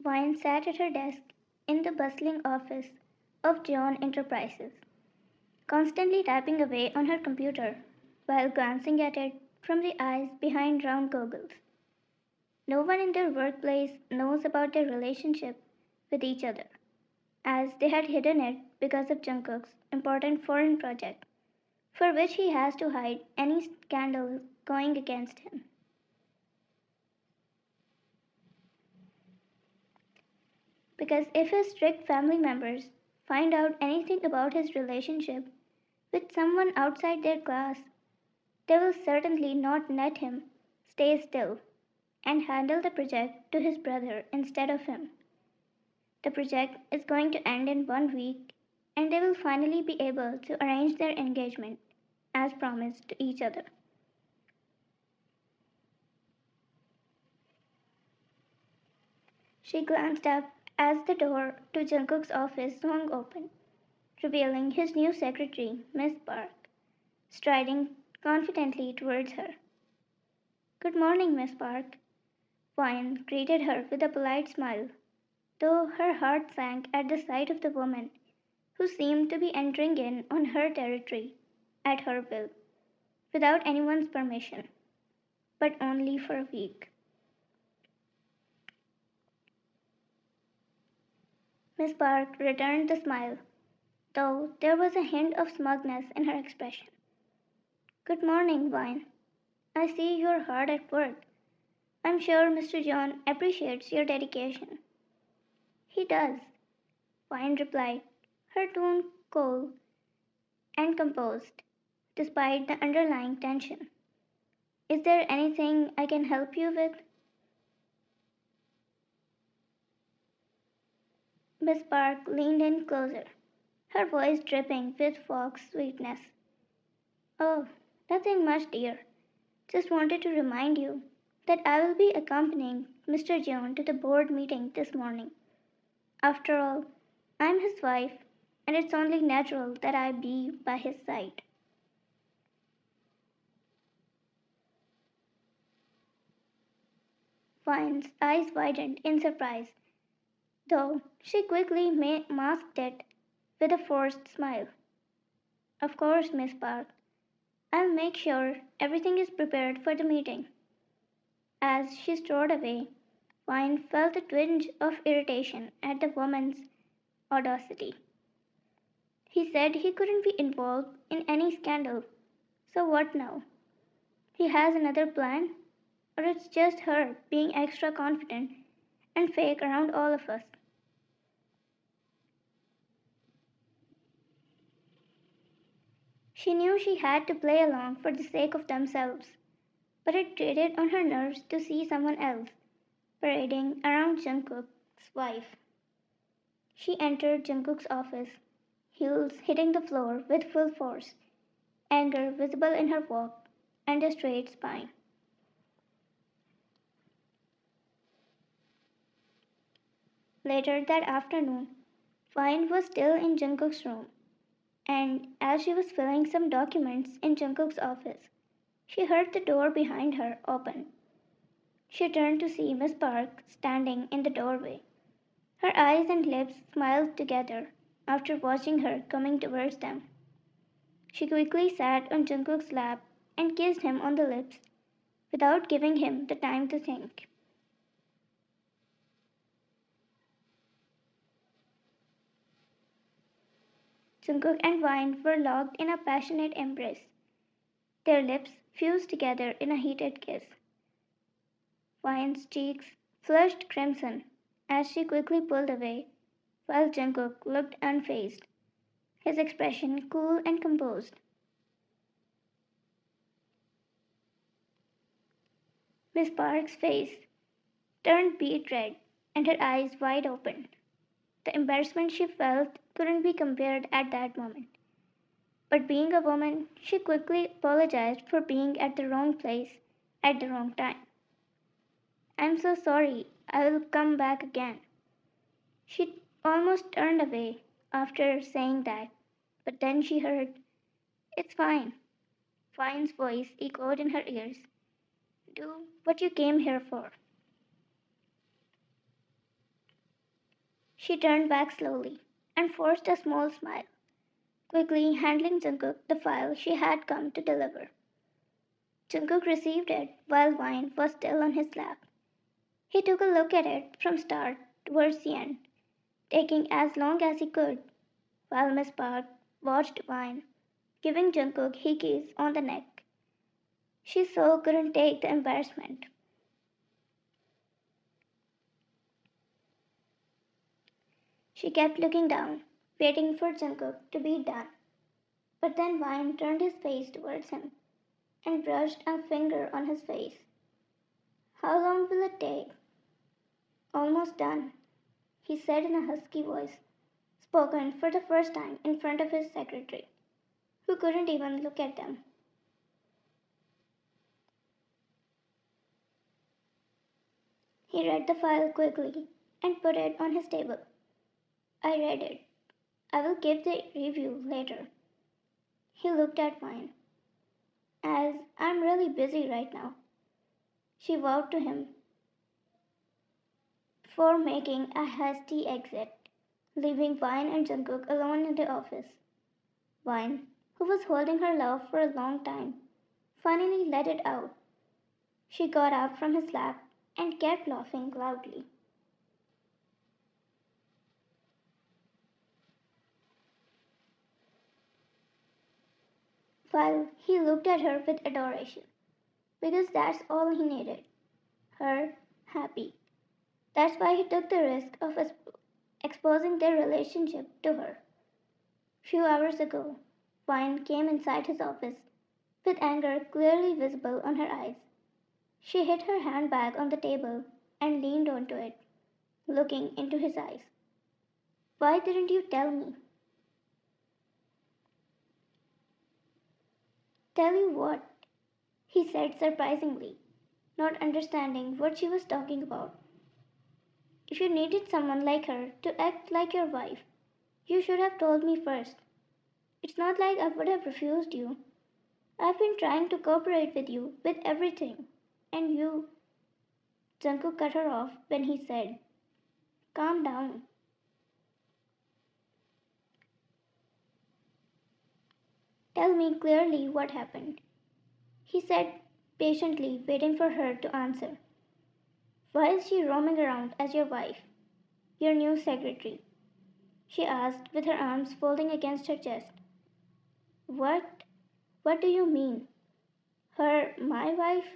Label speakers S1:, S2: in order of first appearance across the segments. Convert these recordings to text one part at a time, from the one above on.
S1: Vine sat at her desk in the bustling office of John Enterprises, constantly typing away on her computer while glancing at it from the eyes behind round goggles. No one in their workplace knows about their relationship with each other, as they had hidden it because of Jungkook's important foreign project, for which he has to hide any scandal going against him. Because if his strict family members find out anything about his relationship with someone outside their class, they will certainly not let him stay still and handle the project to his brother instead of him. The project is going to end in 1 week, and they will finally be able to arrange their engagement as promised to each other. She glanced up as the door to Jungkook's office swung open, revealing his new secretary, Miss Park, striding confidently towards her. Good morning, Miss Park. Vine greeted her with a polite smile, though her heart sank at the sight of the woman who seemed to be entering in on her territory at her will, without anyone's permission, but only for a week. Miss Park returned the smile, though there was a hint of smugness in her expression. Good morning, Vine. I see you're hard at work. I'm sure Mr. John appreciates your dedication. He does, Vine replied, her tone cool and composed, despite the underlying tension. Is there anything I can help you with? Miss Park leaned in closer, her voice dripping with fox sweetness. Oh, nothing much, dear. Just wanted to remind you that I will be accompanying Mr. John to the board meeting this morning. After all, I'm his wife, and it's only natural that I be by his side. Vine's eyes widened in surprise, though she quickly masked it with a forced smile. Of course, Miss Park. I'll make sure everything is prepared for the meeting. As she strode away, Vine felt a twinge of irritation at the woman's audacity. He said he couldn't be involved in any scandal, so what now? He has another plan? Or it's just her being extra confident and fake around all of us? She knew she had to play along for the sake of themselves, but it grated on her nerves to see someone else parading around Jungkook's wife. She entered Jungkook's office, heels hitting the floor with full force, anger visible in her walk and a straight spine. Later that afternoon, Vine was still in Jungkook's room, and as she was filling some documents in Jungkook's office, she heard the door behind her open. She turned to see Miss Park standing in the doorway. Her eyes and lips smiled together after watching her coming towards them. She quickly sat on Jungkook's lap and kissed him on the lips without giving him the time to think. Jungkook and Vine were locked in a passionate embrace, their lips fused together in a heated kiss. Vine's cheeks flushed crimson as she quickly pulled away, while Jungkook looked unfazed, his expression cool and composed. Miss Park's face turned beet red and her eyes wide open. The embarrassment she felt couldn't be compared at that moment. But being a woman, she quickly apologized for being at the wrong place at the wrong time. I'm so sorry, I will come back again. She almost turned away after saying that, but then she heard, It's fine. Vine's voice echoed in her ears. Do what you came here for. She turned back slowly and forced a small smile, quickly handing Jungkook the file she had come to deliver. Jungkook received it while wine was still on his lap. He took a look at it from start towards the end, taking as long as he could, while Miss Park watched wine, giving Jungkook hickeys on the neck. She so couldn't take the embarrassment. She kept looking down, waiting for Jungkook to be done. But then Vine turned his face towards him and brushed a finger on his face. How long will it take? Almost done, he said in a husky voice, spoken for the first time in front of his secretary, who couldn't even look at them. He read the file quickly and put it on his table. I read it. I will give the review later. He looked at Vine. As I'm really busy right now, she vowed to him before making a hasty exit, leaving Vine and Jungkook alone in the office. Vine, who was holding her love for a long time, finally let it out. She got up from his lap and kept laughing loudly. While he looked at her with adoration, because that's all he needed. Her happy. That's why he took the risk of exposing their relationship to her. Few hours ago, Vine came inside his office with anger clearly visible on her eyes. She hit her handbag on the table and leaned onto it, looking into his eyes. Why didn't you tell me? Tell you what? He said surprisingly, not understanding what she was talking about. If you needed someone like her to act like your wife, you should have told me first. It's not like I would have refused you. I've been trying to cooperate with you with everything. And you. Jungkook cut her off when he said, calm down. Tell me clearly what happened. He said, patiently waiting for her to answer. Why is she roaming around as your wife, your new secretary? She asked with her arms folding against her chest. What? What do you mean? Her, my wife?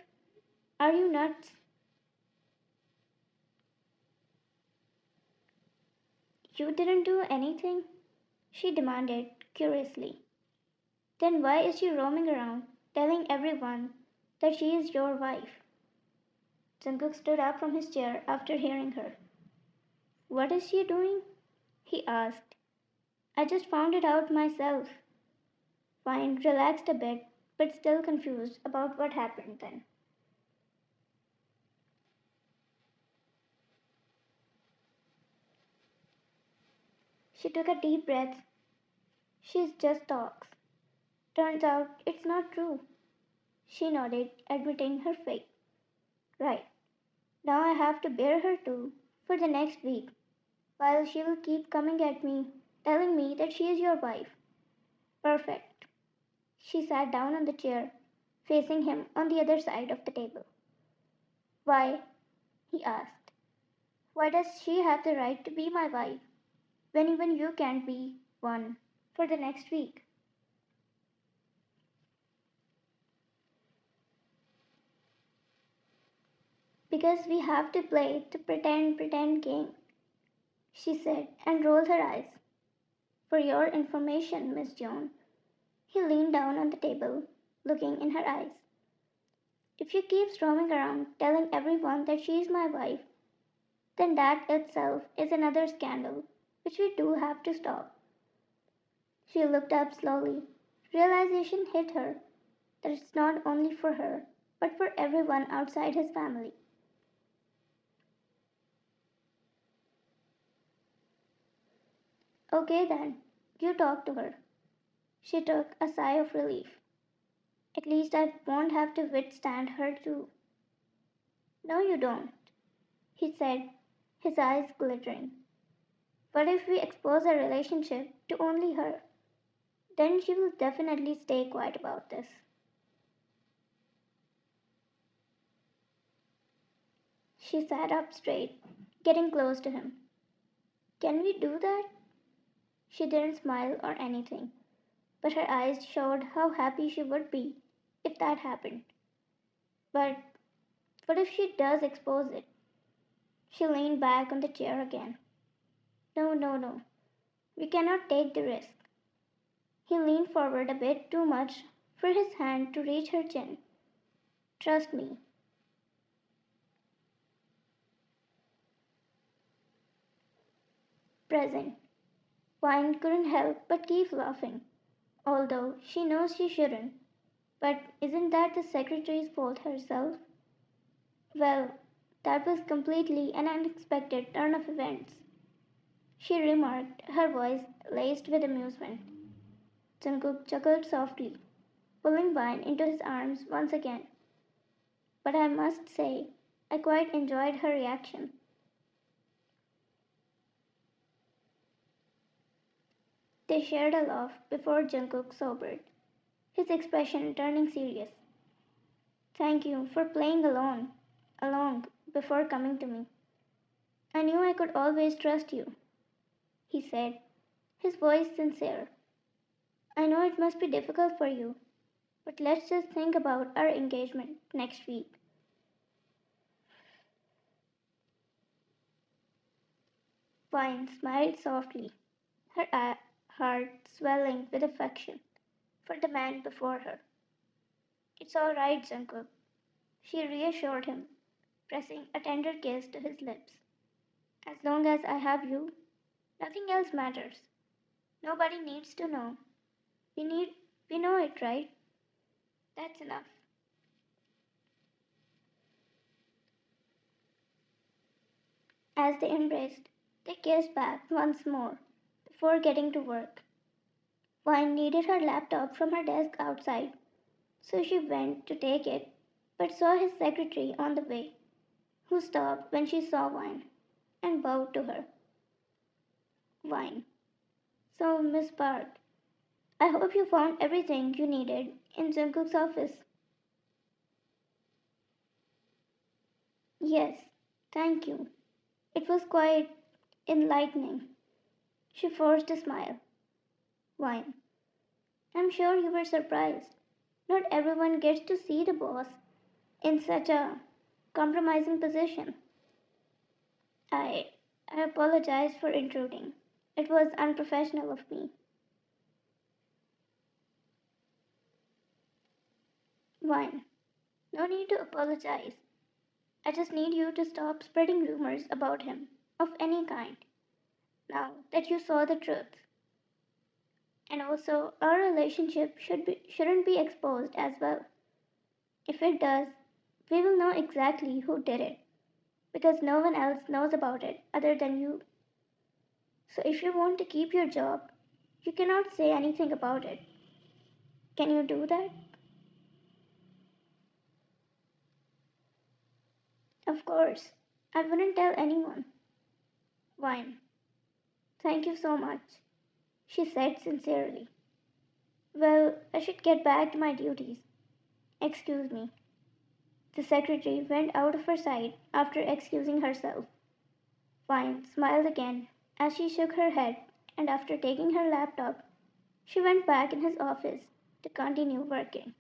S1: Are you nuts? You didn't do anything? She demanded curiously. Then why is she roaming around, telling everyone that she is your wife? Jungkook stood up from his chair after hearing her. What is she doing? He asked. I just found it out myself. Vine relaxed a bit, but still confused about what happened then. She took a deep breath. She's just talks. Turns out it's not true. She nodded, admitting her fate. Right. Now I have to bear her too for the next week, while she will keep coming at me, telling me that she is your wife. Perfect. She sat down on the chair, facing him on the other side of the table. Why? He asked. Why does she have the right to be my wife when even you can't be one for the next week? Because we have to play the pretend game, she said and rolled her eyes. For your information, Miss Joan. He leaned down on the table, looking in her eyes. If she keeps roaming around telling everyone that she is my wife, then that itself is another scandal which we do have to stop. She looked up slowly. Realization hit her that it's not only for her, but for everyone outside his family. Okay then, you talk to her. She took a sigh of relief. At least I won't have to withstand her too. No, you don't, he said, his eyes glittering. But if we expose our relationship to only her, then she will definitely stay quiet about this. She sat up straight, getting close to him. Can we do that? She didn't smile or anything, but her eyes showed how happy she would be if that happened. But what if she does expose it? She leaned back on the chair again. No, no, no. We cannot take the risk. He leaned forward a bit too much for his hand to reach her chin. Trust me. Present. Wine couldn't help but keep laughing, although she knows she shouldn't. But isn't that the secretary's fault herself? Well, that was completely an unexpected turn of events, she remarked, her voice laced with amusement. Jungkook chuckled softly, pulling Vine into his arms once again. But I must say, I quite enjoyed her reaction. They shared a laugh before Jungkook sobered, his expression turning serious. Thank you for playing along before coming to me. I knew I could always trust you, he said, his voice sincere. I know it must be difficult for you, but let's just think about our engagement next week. Vine smiled softly, her heart swelling with affection for the man before her. It's all right, Jungkook, she reassured him, pressing a tender kiss to his lips. As long as I have you, nothing else matters. Nobody needs to know. We need we know it, right? That's enough. As they embraced, they kissed back once more before getting to work. Vine needed her laptop from her desk outside, so she went to take it, but saw his secretary on the way, who stopped when she saw Vine and bowed to her. Vine. So, Miss Park, I hope you found everything you needed in Jungkook's office. Yes, thank you. It was quite enlightening. She forced a smile. Vine. I'm sure you were surprised. Not everyone gets to see the boss in such a compromising position. I I apologize for intruding. It was unprofessional of me. Vine. No need to apologize. I just need you to stop spreading rumors about him of any kind now that you saw the truth. And also, our relationship shouldn't be exposed as well. If it does, we will know exactly who did it because no one else knows about it other than you. So if you want to keep your job, you cannot say anything about it. Can you do that? Of course. I wouldn't tell anyone. Wine. Thank you so much, she said sincerely. Well, I should get back to my duties. Excuse me. The secretary went out of her sight after excusing herself. Vine smiled again as she shook her head, and after taking her laptop, she went back in his office to continue working.